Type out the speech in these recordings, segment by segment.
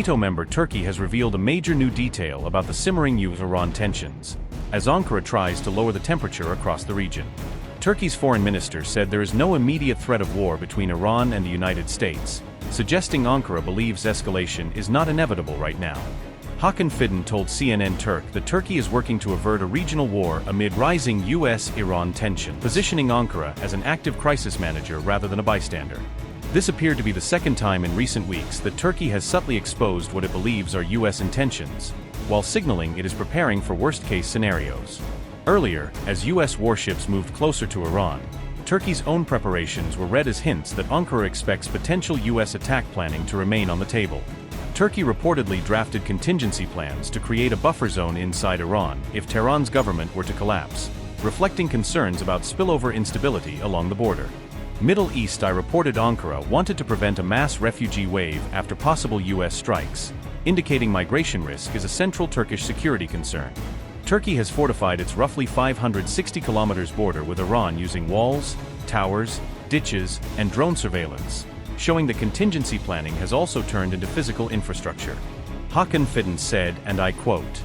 NATO member Turkey has revealed a major new detail about the simmering U.S.-Iran tensions, as Ankara tries to lower the temperature across the region. Turkey's foreign minister said there is no immediate threat of war between Iran and the United States, suggesting Ankara believes escalation is not inevitable right now. Hakan Fidan told CNN Turk that Turkey is working to avert a regional war amid rising U.S.-Iran tension, positioning Ankara as an active crisis manager rather than a bystander. This appeared to be the second time in recent weeks that Turkey has subtly exposed what it believes are U.S. intentions, while signaling it is preparing for worst-case scenarios. Earlier, as U.S. warships moved closer to Iran, Turkey's own preparations were read as hints that Ankara expects potential U.S. attack planning to remain on the table. Turkey reportedly drafted contingency plans to create a buffer zone inside Iran if Tehran's government were to collapse, reflecting concerns about spillover instability along the border. Middle East Eye reported Ankara wanted to prevent a mass refugee wave after possible U.S. strikes, indicating migration risk is a central Turkish security concern. Turkey has fortified its roughly 560 kilometers border with Iran using walls, towers, ditches, and drone surveillance, showing that contingency planning has also turned into physical infrastructure. Hakan Fidan said, and I quote,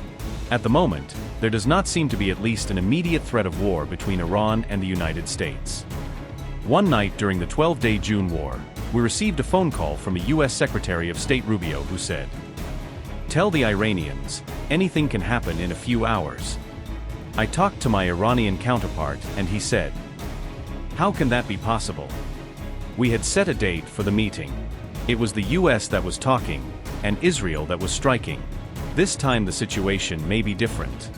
"At the moment, there does not seem to be at least an immediate threat of war between Iran and the United States." One night during the 12-day June war, we received a phone call from a U.S. Secretary of State Rubio who said, "Tell the Iranians, anything can happen in a few hours." I talked to my Iranian counterpart and he said, "How can that be possible?" We had set a date for the meeting. It was the U.S. that was talking, and Israel that was striking. This time the situation may be different.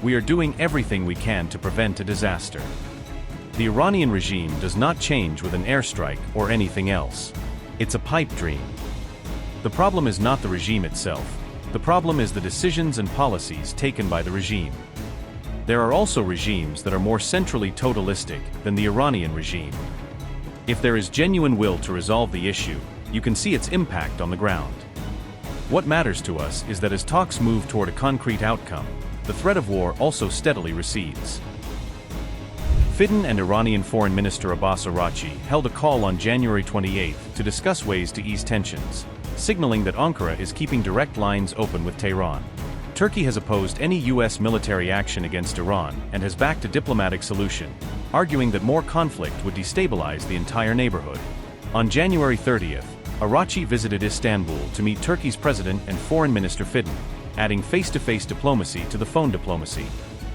We are doing everything we can to prevent a disaster. The Iranian regime does not change with an airstrike or anything else. It's a pipe dream. The problem is not the regime itself. The problem is the decisions and policies taken by the regime. There are also regimes that are more centrally totalistic than the Iranian regime. If there is genuine will to resolve the issue, you can see its impact on the ground. What matters to us is that as talks move toward a concrete outcome, the threat of war also steadily recedes. Fidan and Iranian Foreign Minister Abbas Araghchi held a call on January 28 to discuss ways to ease tensions, signaling that Ankara is keeping direct lines open with Tehran. Turkey has opposed any U.S. military action against Iran and has backed a diplomatic solution, arguing that more conflict would destabilize the entire neighborhood. On January 30th, Araghchi visited Istanbul to meet Turkey's president and foreign minister Fidan, adding face-to-face diplomacy to the phone diplomacy.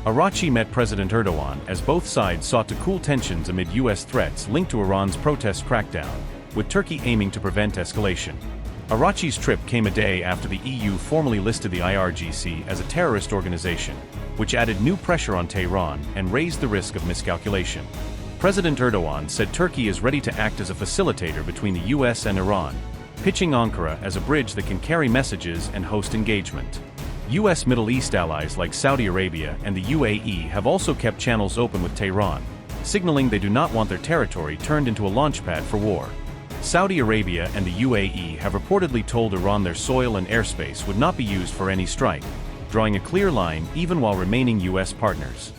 Araghchi met President Erdogan as both sides sought to cool tensions amid U.S. threats linked to Iran's protest crackdown, with Turkey aiming to prevent escalation. Araghchi's trip came a day after the EU formally listed the Araghchi as a terrorist organization, which added new pressure on Tehran and raised the risk of miscalculation. President Erdogan said Turkey is ready to act as a facilitator between the U.S. and Iran, pitching Ankara as a bridge that can carry messages and host engagement. U.S. Middle East allies like Saudi Arabia and the UAE have also kept channels open with Tehran, signaling they do not want their territory turned into a launchpad for war. Saudi Arabia and the UAE have reportedly told Iran their soil and airspace would not be used for any strike, drawing a clear line even while remaining U.S. partners.